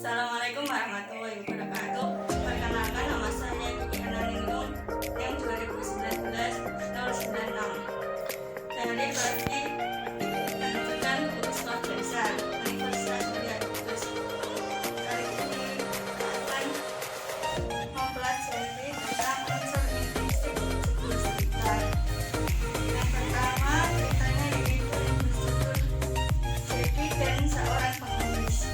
Assalamualaikum warahmatullahi wabarakatuh. Perkenalkan, nama saya Kiki Ananindung yang 2019-096 dari Prodi Pendidikan Kudus Madrasah Universitas Mulia Kudus. Kali ini kita akan mempelajari tentang unsur intrinsik struktur sekitar. Yang pertama, ceritanya yaitu instruktur Jeki dan seorang pengemis.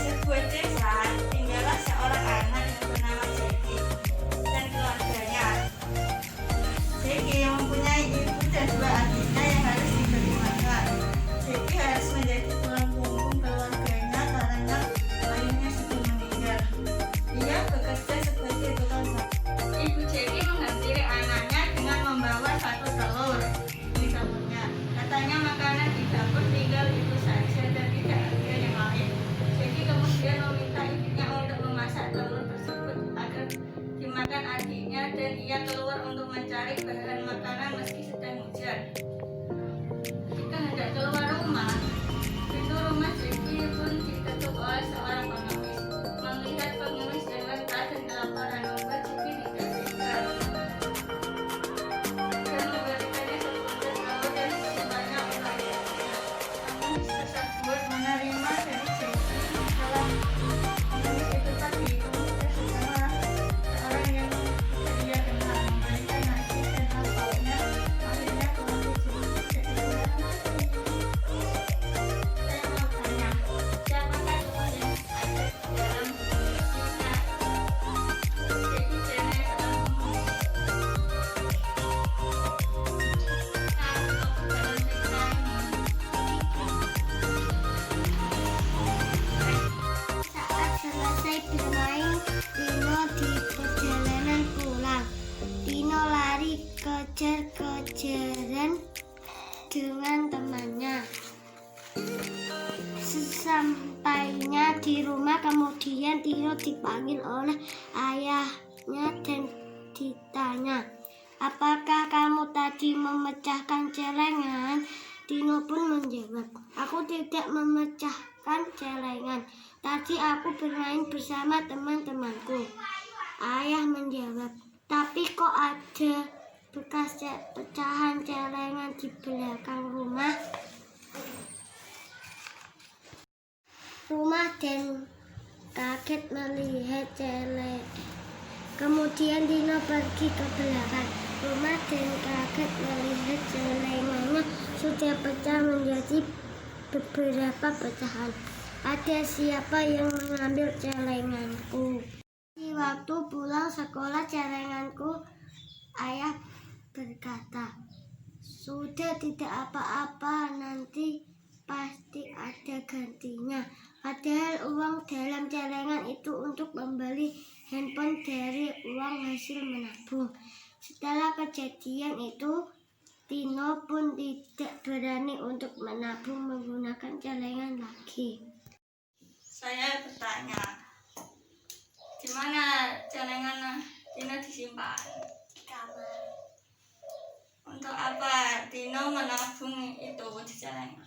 Sebuah desa tinggallah seorang anak yang bernama Jeki dan keluarganya. Jeki yang mempunyai ibu dan dua adiknya yang harus diberi makan. Jeki harus menjadi tulang punggung keluarganya karena ayahnya sudah meninggal. Ia bekerja sebagai tukang sapu. Ibu Jeki menghantiri anaknya dengan membawa satu telur di dapurnya. Katanya makanan di dapur tinggal itu saja dan tidak ada yang lain. Jeki kemudian meminta ibunya untuk memasak telur tersebut agar dimakan adiknya, dan ia keluar untuk mencari bahan makanan meski sedang hujan. Ketika hendak keluar rumah, pintu rumah Jeki pun ditutup oleh seorang pengemis. Melihat pengemis dengan keadaan kelaparan, membuat Jeki tidak tega dan memberikannya sebutir telur dan sebanyak uangnya. Pengemis tersebut menerima dari Jeki setelah pengemis itu tadi kemudian seorang yang tidak dia kenal memberikan nasi dan lauknya. Akhirnya keluarga Jeki jadi saya mau tanya, siapakah tokoh yang ada di dalam kisah Jeki dan seorang pengemis? Saat selesai bermain, Tino di perjalanan pulang. Tino lari kejar-kejaran dengan temannya. Sesampainya di rumah, kemudian Tino dipanggil oleh ayahnya dan ditanya, "Apakah kamu tadi memecahkan celengan?" Tino pun menjawab, "Aku tidak memecahkan celengan. Tadi aku bermain bersama teman-temanku." Ayah menjawab, "Tapi kok ada bekas pecahan celengan di belakang rumah?" Rumah dan kaget melihat celengan. Kemudian Tino pergi ke belakang rumah dan kaget melihat celengannya sudah pecah menjadi beberapa pecahan. "Ada siapa yang mengambil celenganku?" Di waktu pulang sekolah celenganku, ayah berkata, "Sudah, tidak apa-apa, nanti pasti ada gantinya." Padahal uang dalam celengan itu untuk membeli handphone dari uang hasil menabung. Setelah kejadian itu, Tino pun tidak berani untuk menabung menggunakan celengan lagi. Saya bertanya, di mana celengan Tino disimpan? Di kamar. Untuk apa Tino menabung itu di celengan?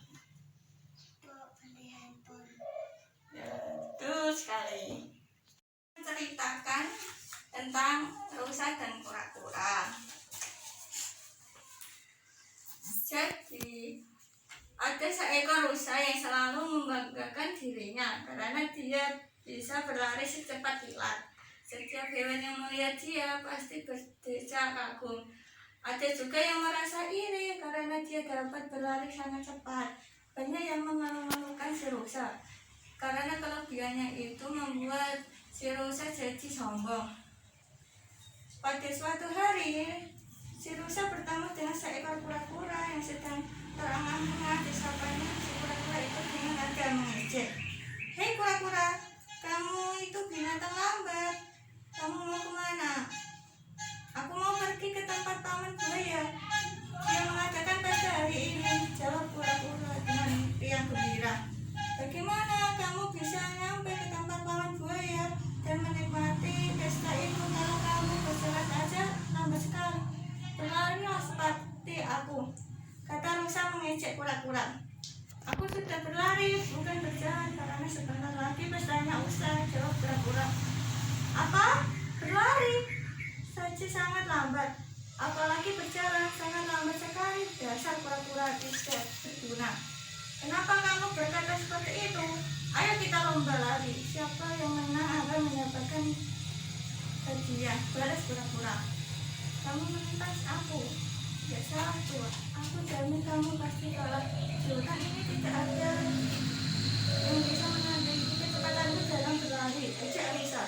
Untuk beli handphone. Ya, betul sekali. Ceritakan tentang rusa dan kura-kura. Jadi, ada seekor rusa yang selalu membanggakan dirinya karena dia bisa berlari secepat kilat. Setiap hewan yang melihat dia pasti berdecak kagum. Ada juga yang merasa iri karena dia dapat berlari sangat cepat. Banyak yang mengeluhkan si rusa karena kelebihannya itu membuat si rusa jadi sombong. Pada suatu hari, si rusa bertemu dengan seekor kura-kura yang sedang terengah-engah. Disapanya si kura-kura itu dengan nada mengejek, "Hei kura-kura, kamu itu binatang lambat. Kamu mau kemana?" "Aku mau pergi ke tempat paman buaya yang mengadakan pesta hari ini," jawab kura-kura dengan riang gembira. "Bagaimana kamu bisa nyampe ke tempat paman buaya dan menikmati pesta itu kalau kamu berjalan aja lambat sekali? Berlarilah seperti aku," kata rusa mengejek kura-kura. "Aku sudah berlari, bukan berjalan, karena sebentar lagi saja sangat lambat, apalagi berjalan sangat lambat sekali. Dasar pura-pura tidak berguna. Kenapa kamu berkata seperti itu? Ayo kita lomba lari. Siapa yang menang akan mendapatkan hadiah. Balas pura-pura. Kamu menentang aku. Ya salah tua. Aku jamin kamu pasti kalah. Sultan ini tidak ada yang bisa menandingi kecepatanmu dalam berlari. Ajak Lisa.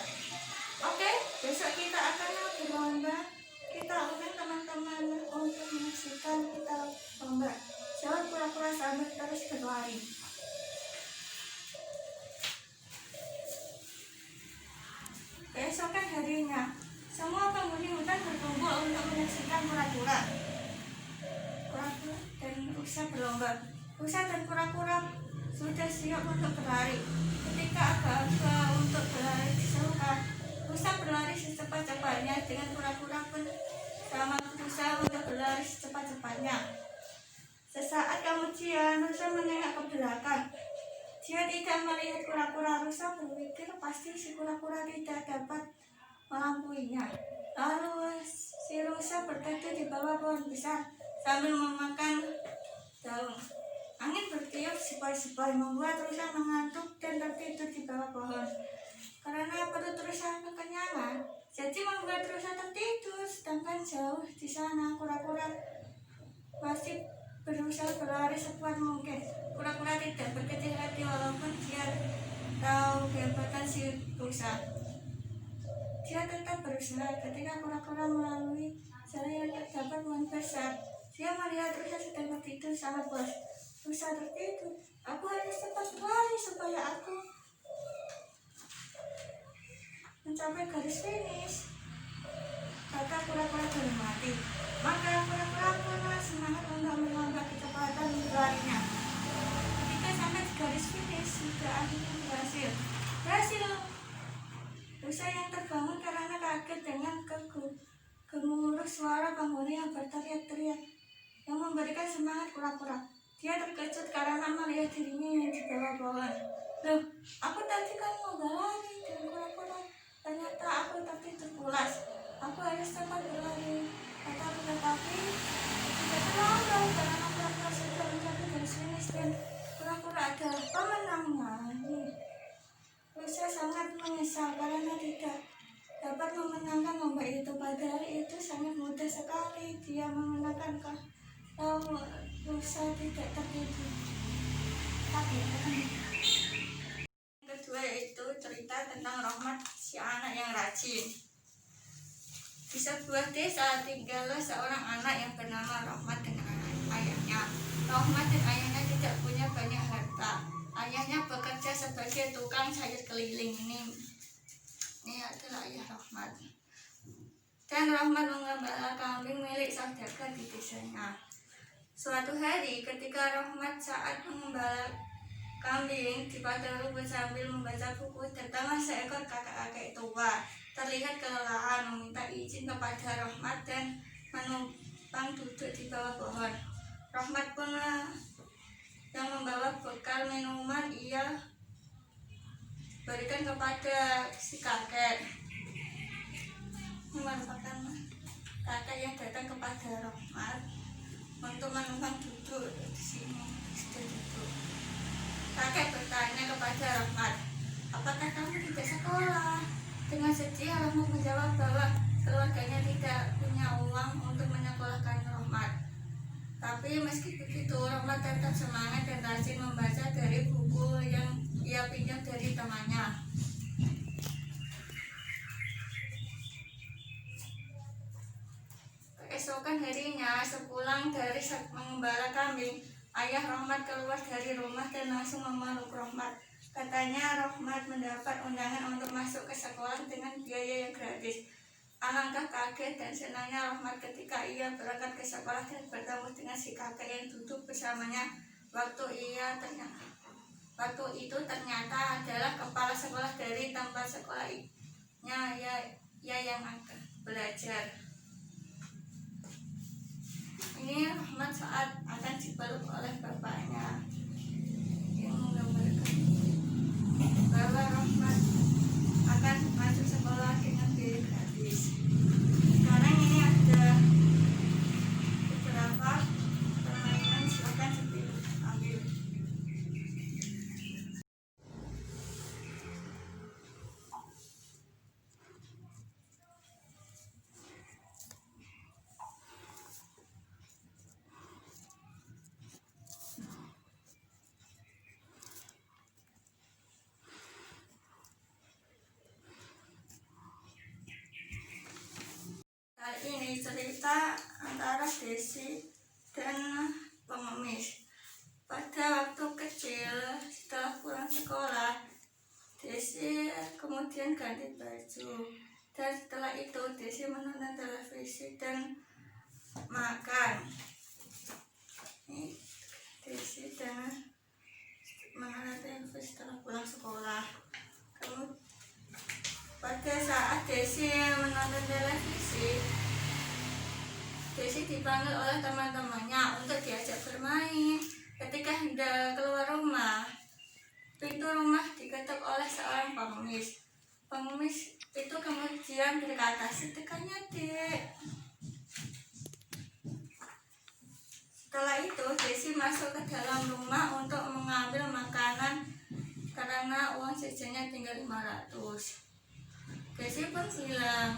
Oke, besok kita akan berlomba. Kita undang teman-teman untuk menyaksikan kita lomba. Jawab pura-pura sambil terus berlari. Keesokan harinya, semua penghuni hutan berkumpul untuk menyaksikan pura-pura. Pura-pura dan Rusa berlomba. Rusa dan pura-pura sudah siap untuk berlari. Ketika agak-agak untuk berlari diserukan, Rusa berlari secepat-cepatnya, dengan pura-pura pun sama berusaha untuk berlari secepat-cepatnya. Sesaat kemudian Rusa menengok ke belakang. Dia tidak melihat kura-kura. Rusa berpikir pasti si kura-kura tidak dapat melampuinya. Lalu si Rusa berteduh di bawah pohon besar sambil memakan daun. Angin bertiup sepoi-sepoi membuat Rusa mengantuk dan tertidur di bawah pohon. Karena perut Rusa kekenyangan, jadi membuat Rusa tertidur. Sedangkan jauh di sana kura-kura masih berusaha berlari sekuat mungkin. Kura-kura tidak berkecil hati walaupun dia tahu kehebatan si Rusa. Dia tetap berusaha. Ketika kura-kura melalui jalan yang terdapat pohon besar, dia melihat Rusa sedang tertidur sangat puas. Rusa tertidur. Aku harus cepat berlari supaya aku mencapai garis finish, kata kura-kura dalam hati. Maka kura-kura pun semangat untuk menambah kecepatan berlarinya. Ketika sampai di garis finish, sudah akhirnya berhasil. Rusa yang terbangun karena kaget dengan gemuruh suara penghuni yang berteriak-teriak yang memberikan semangat kura-kura. Dia terkejut karena melihat dirinya yang di bawah pohon. Loh, aku tadi kan mau berlari dan kura-kura. Ternyata aku tertidur pulas. Aku harus cepat berlari, kata Rusa, tapi tidak terlambat karena kura-kura sudah mencapai garis finish dan kura-kura adalah pemenangnya. Rusa sangat menyesal karena tidak dapat memenangkan lomba itu. Padahal itu sangat mudah sekali dia memenangkan kalau Rusa tidak tertidur. Kedua yaitu cerita tentang Rahmat, si anak yang rajin. Di sebuah desa tinggallah seorang anak yang bernama Rahmat dengan ayahnya. Rahmat dan ayahnya tidak punya banyak harta. Ayahnya bekerja sebagai tukang sayur keliling. Ini adalah ayah Rahmat. Dan Rahmat mengembala kambing milik saudagar di desanya. Suatu hari ketika Rahmat saat mengembala kambing di padang rumput sambil membaca buku, datanglah seekor kakek-kakek tua terlihat kelelahan meminta izin kepada Rahmat dan menumpang duduk di bawah pohon. Rahmat pun yang membawa bekal minuman ia berikan kepada si kakek. Ini merupakan kakek yang datang kepada Rahmat untuk menumpang duduk di sini. Sudah duduk. Kakek bertanya kepada Rahmat, apakah kamu tidak sekolah? Dengan sedih Rahmat menjawab bahwa keluarganya tidak punya uang untuk menyekolahkan Rahmat. Tapi meski begitu Rahmat tetap semangat dan rajin membaca dari buku yang ia pinjam dari temannya. Keesokan harinya sepulang dari mengembala kambing, ayah Rahmat keluar dari rumah dan langsung memeluk Rahmat. Katanya Rahmat mendapat undangan untuk masuk ke sekolah dengan biaya yang gratis. Alangkah kaget dan senangnya Rahmat ketika ia berangkat ke sekolah dan bertemu dengan si kakek yang duduk bersamanya. Waktu itu ternyata adalah kepala sekolah dari tempat sekolahnya ia yang akan belajar. Ini Rahmat saat akan dipeluk oleh bapaknya yang menggambarkan bahwa Rahmat akan masuk sekolah dengan biaya gratis. Karena antara Desi dan pengemis. Pada waktu kecil, setelah pulang sekolah, Desi kemudian ganti baju. Dan setelah itu, Desi menonton televisi dan makan. Ini Desi dan menonton televisi setelah pulang sekolah. Pada saat Desi menonton televisi, Desi dipanggil oleh teman-temannya untuk diajak bermain. Ketika hendak keluar rumah, pintu rumah diketuk oleh seorang pengemis. Pengemis itu kemudian berkata, "Sedekahnya, Dek." Setelah itu, Desi masuk ke dalam rumah untuk mengambil makanan karena uang jajannya tinggal 500. Desi pun bilang,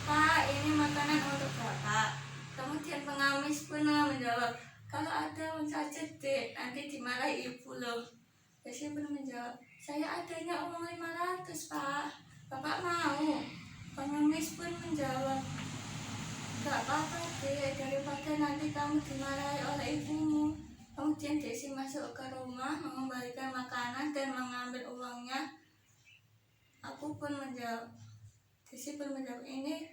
"Pak, ini makanan untuk Bapak." Kemudian pengemis pun menjawab, "Kalau ada uang saja, Dek, nanti dimarahi ibu loh." Desi pun menjawab, "Saya adanya uang 500, Pak. Bapak mau?" Pengemis pun menjawab, "Gak apa-apa, Dek, daripada nanti kamu dimarahi oleh ibumu." Kemudian Desi masuk ke rumah, mengembalikan makanan dan mengambil uangnya. Desi pun menjawab, "Ini,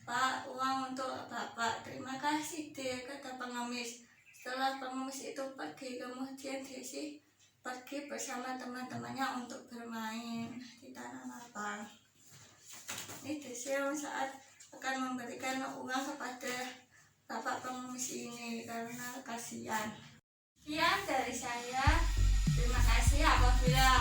Pak, uang untuk Bapak." "Terima kasih, Dek," kata pengemis. Setelah pengemis itu pergi, kemudian Desi pergi bersama teman-temannya untuk bermain di tanah lapang. Ini Desi saat akan memberikan uang kepada bapak pengemis ini karena kasihan. Sekian dari saya. Terima kasih apabila